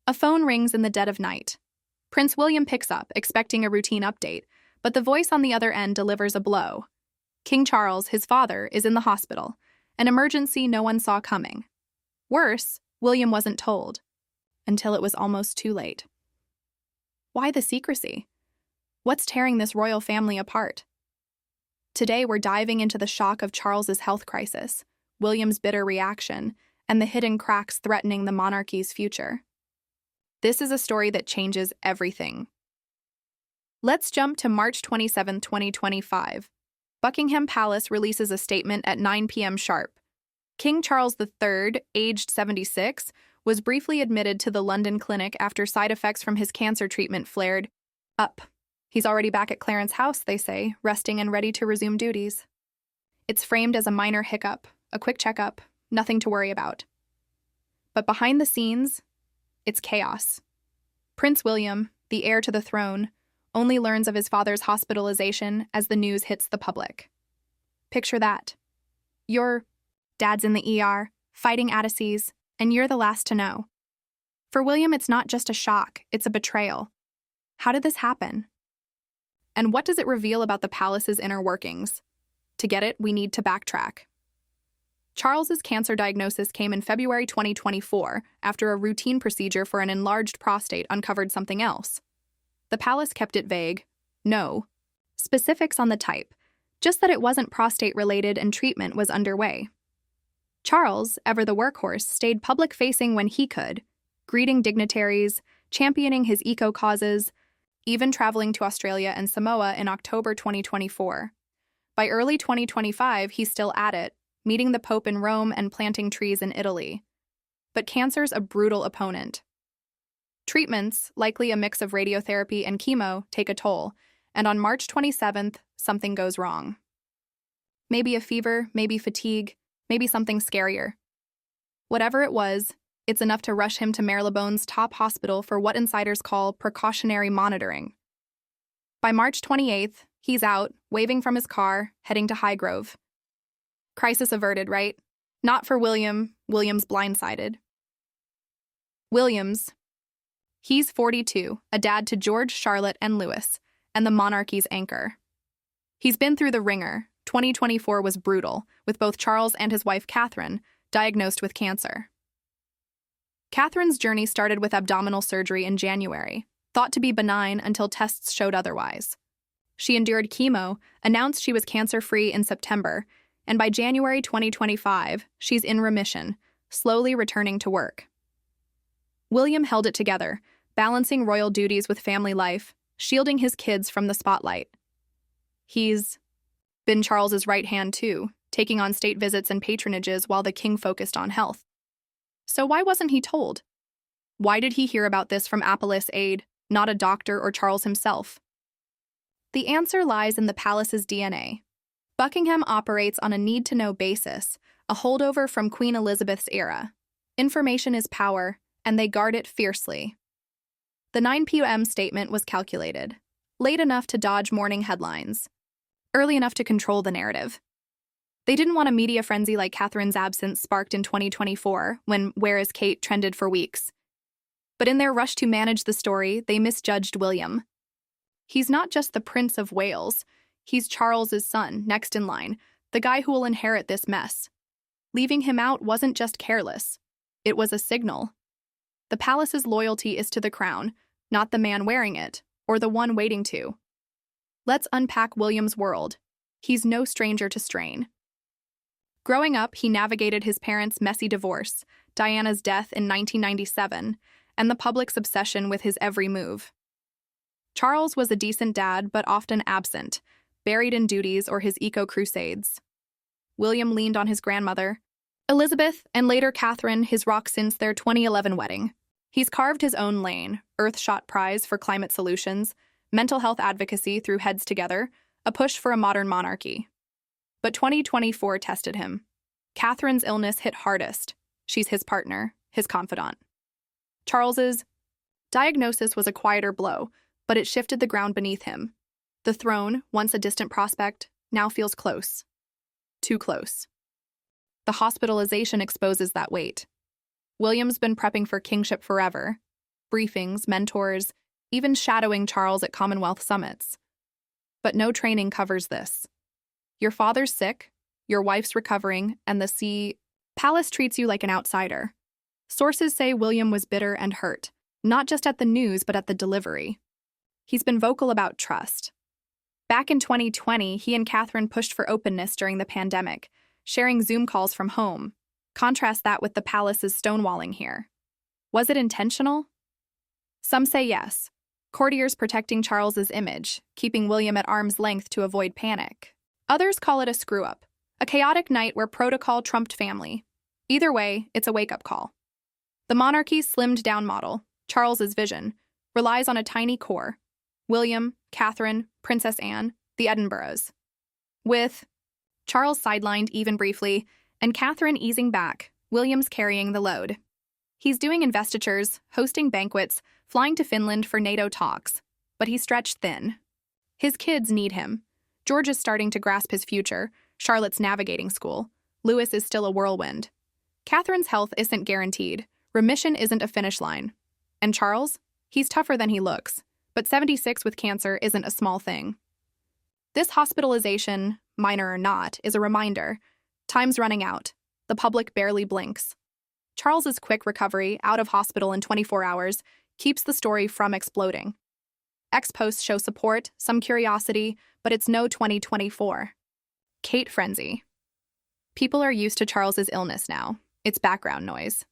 A phone rings in the dead of night. Prince William picks up, expecting a routine update, but the voice on the other end delivers a blow. King Charles, his father, is in the hospital, an emergency no one saw coming. Worse, William wasn't told, until it was almost too late. Why the secrecy? What's tearing this royal family apart? Today we're diving into the shock of Charles's health crisis, William's bitter reaction, and the hidden cracks threatening the monarchy's future. This is a story that changes everything. Let's jump to March 27, 2025. Buckingham Palace releases a statement at 9 p.m. sharp. King Charles III, aged 76, was briefly admitted to the London clinic after side effects from his cancer treatment flared up. He's already back at Clarence House, they say, resting and ready to resume duties. It's framed as a minor hiccup, a quick checkup, nothing to worry about. But behind the scenes, it's chaos. Prince William, the heir to the throne, only learns of his father's hospitalization as the news hits the public. Picture that. Your dad's in the ER, fighting abscesses, and you're the last to know. For William, it's not just a shock, it's a betrayal. How did this happen? And what does it reveal about the palace's inner workings? To get it, we need to backtrack. Charles's cancer diagnosis came in February 2024 after a routine procedure for an enlarged prostate uncovered something else. The palace kept it vague. No specifics on the type, just that it wasn't prostate-related and treatment was underway. Charles, ever the workhorse, stayed public-facing when he could, greeting dignitaries, championing his eco-causes, even traveling to Australia and Samoa in October 2024. By early 2025, he's still at it, meeting the Pope in Rome and planting trees in Italy. But cancer's a brutal opponent. Treatments, likely a mix of radiotherapy and chemo, take a toll, and on March 27th, something goes wrong. Maybe a fever, maybe fatigue, maybe something scarier. Whatever it was, it's enough to rush him to Marylebone's top hospital for what insiders call precautionary monitoring. By March 28th, he's out, waving from his car, heading to Highgrove. Crisis averted, right? Not for William. William's blindsided. Williams. He's 42, a dad to George, Charlotte, and Louis, and the monarchy's anchor. He's been through the ringer. 2024 was brutal, with both Charles and his wife Catherine diagnosed with cancer. Catherine's journey started with abdominal surgery in January, thought to be benign until tests showed otherwise. She endured chemo, announced she was cancer-free in September, and by January 2025, she's in remission, slowly returning to work. William held it together, balancing royal duties with family life, shielding his kids from the spotlight. He's been Charles's right hand too, taking on state visits and patronages while the king focused on health. So why wasn't he told? Why did he hear about this from Apple's aide, not a doctor or Charles himself? The answer lies in the palace's DNA. Buckingham operates on a need-to-know basis, a holdover from Queen Elizabeth's era. Information is power, and they guard it fiercely. The 9 p.m. statement was calculated, late enough to dodge morning headlines, early enough to control the narrative. They didn't want a media frenzy like Catherine's absence sparked in 2024, when Where is Kate trended for weeks. But in their rush to manage the story, they misjudged William. He's not just the Prince of Wales, he's Charles's son, next in line, the guy who will inherit this mess. Leaving him out wasn't just careless, it was a signal. The palace's loyalty is to the crown, not the man wearing it, or the one waiting to. Let's unpack William's world. He's no stranger to strain. Growing up, he navigated his parents' messy divorce, Diana's death in 1997, and the public's obsession with his every move. Charles was a decent dad, but often absent, buried in duties or his eco-crusades. William leaned on his grandmother, Elizabeth, and later Catherine, his rock since their 2011 wedding. He's carved his own lane, Earthshot Prize for climate solutions, mental health advocacy through Heads Together, a push for a modern monarchy. But 2024 tested him. Catherine's illness hit hardest. She's his partner, his confidant. Charles's diagnosis was a quieter blow, but it shifted the ground beneath him. The throne, once a distant prospect, now feels close. Too close. The hospitalization exposes that weight. William's been prepping for kingship forever. briefings, mentors, even shadowing Charles at Commonwealth summits. But no training covers this. Your father's sick, your wife's recovering, and the palace treats you like an outsider. Sources say William was bitter and hurt, not just at the news but at the delivery. He's been vocal about trust. Back in 2020, he and Catherine pushed for openness during the pandemic, sharing Zoom calls from home. Contrast that with the palace's stonewalling here. Was it intentional? Some say yes. Courtiers protecting Charles's image, keeping William at arm's length to avoid panic. Others call it a screw-up, a chaotic night where protocol trumped family. Either way, it's a wake-up call. The monarchy's slimmed-down model, Charles's vision, relies on a tiny core: William, Catherine, Princess Anne, the Edinburghs. With Charles sidelined even briefly, and Catherine easing back, William's carrying the load. He's doing investitures, hosting banquets, flying to Finland for NATO talks, but he's stretched thin. His kids need him. George is starting to grasp his future, Charlotte's navigating school. Louis is still a whirlwind. Catherine's health isn't guaranteed. Remission isn't a finish line. And Charles? He's tougher than he looks, but 76 with cancer isn't a small thing. This hospitalization, minor or not, is a reminder. Time's running out. The public barely blinks. Charles's quick recovery, out of hospital in 24 hours, keeps the story from exploding. Ex-posts show support, some curiosity, but it's no 2024. Kate frenzy. People are used to Charles's illness now. It's background noise.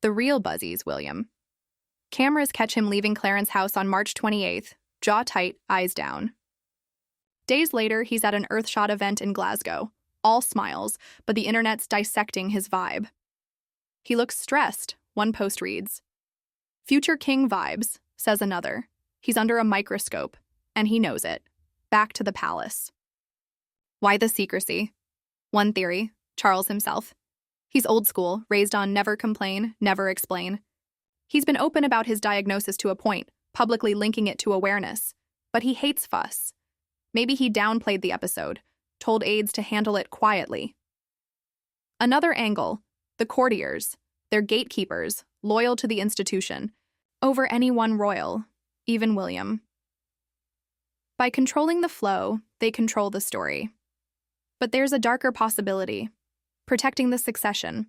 The real buzzy's William. Cameras catch him leaving Clarence House on March 28th, jaw tight, eyes down. Days later, he's at an Earthshot event in Glasgow. All smiles, but the internet's dissecting his vibe. He looks stressed, one post reads. Future king vibes, says another. He's under a microscope, and he knows it. Back to the palace. Why the secrecy? One theory, Charles himself. He's old school, raised on never complain, never explain. He's been open about his diagnosis to a point, publicly linking it to awareness. But he hates fuss. Maybe he downplayed the episode, told aides to handle it quietly. Another angle, the courtiers, they're gatekeepers, loyal to the institution, over anyone royal, even William. By controlling the flow, they control the story. But there's a darker possibility, protecting the succession.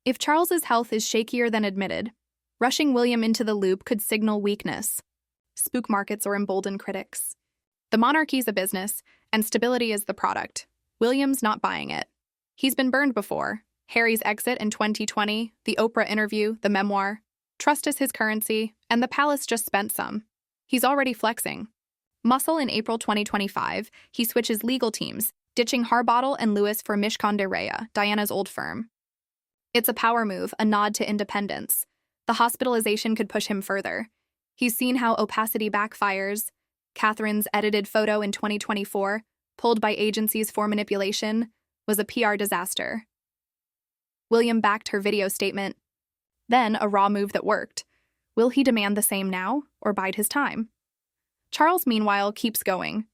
If Charles's health is shakier than admitted, rushing William into the loop could signal weakness, spook markets or embolden critics. The monarchy's a business, and stability is the product. William's not buying it. He's been burned before. Harry's exit in 2020, the Oprah interview, the memoir. Trust is his currency, and the palace just spent some. He's already flexing. Muscle in April 2025, he switches legal teams, ditching Harbottle and Lewis for Mishcon de Reya, Diana's old firm. It's a power move, a nod to independence. The hospitalization could push him further. He's seen how opacity backfires. Catherine's edited photo in 2024, pulled by agencies for manipulation, was a PR disaster. William backed her video statement. Then a raw move that worked. Will he demand the same now, or bide his time? Charles, meanwhile, keeps going.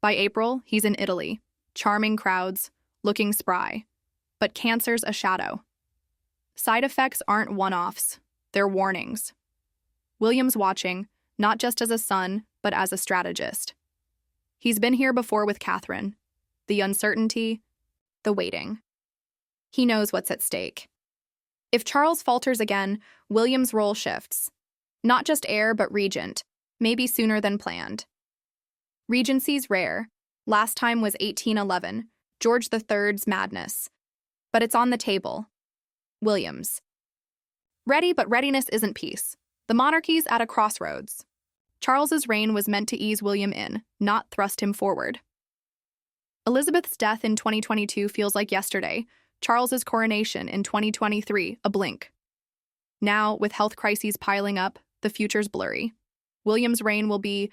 By April, he's in Italy, charming crowds, looking spry. But cancer's a shadow. Side effects aren't one-offs, they're warnings. William's watching, not just as a son, but as a strategist. He's been here before with Catherine. The uncertainty, the waiting. He knows what's at stake. If Charles falters again, William's role shifts. Not just heir, but regent, maybe sooner than planned. Regency's rare. Last time was 1811, George III's madness. But it's on the table. William's. Ready, but readiness isn't peace. The monarchy's at a crossroads. Charles's reign was meant to ease William in, not thrust him forward. Elizabeth's death in 2022 feels like yesterday. Charles's coronation in 2023, a blink. Now, with health crises piling up, the future's blurry. William's reign will be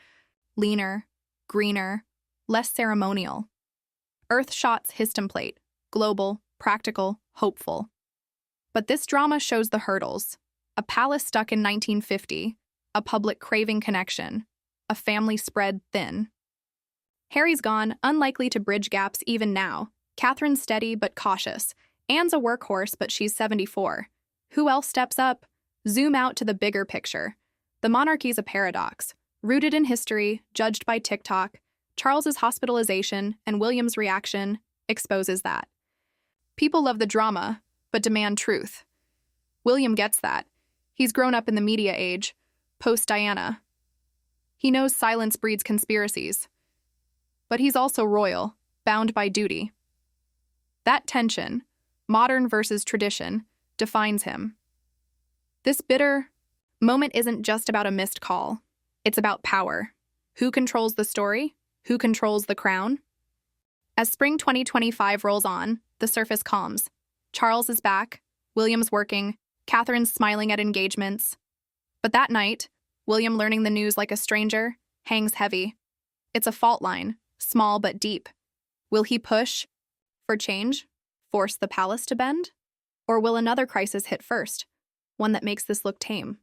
leaner, greener, less ceremonial. Earthshot's histemplate, global, practical, hopeful. But this drama shows the hurdles. A palace stuck in 1950, a public craving connection, a family spread thin. Harry's gone, unlikely to bridge gaps even now. Catherine's steady but cautious. Anne's a workhorse, but she's 74. Who else steps up? Zoom out to the bigger picture. The monarchy's a paradox. Rooted in history, judged by TikTok, Charles's hospitalization and William's reaction exposes that. People love the drama, but demand truth. William gets that. He's grown up in the media age, post-Diana. He knows silence breeds conspiracies. But he's also royal, bound by duty. That tension, modern versus tradition, defines him. This bitter moment isn't just about a missed call. It's about power. Who controls the story? Who controls the crown? As spring 2025 rolls on, the surface calms. Charles is back, William's working, Catherine's smiling at engagements. But that night, William learning the news like a stranger hangs heavy. It's a fault line, small but deep. Will he push for change? Force the palace to bend? Or will another crisis hit first, one that makes this look tame?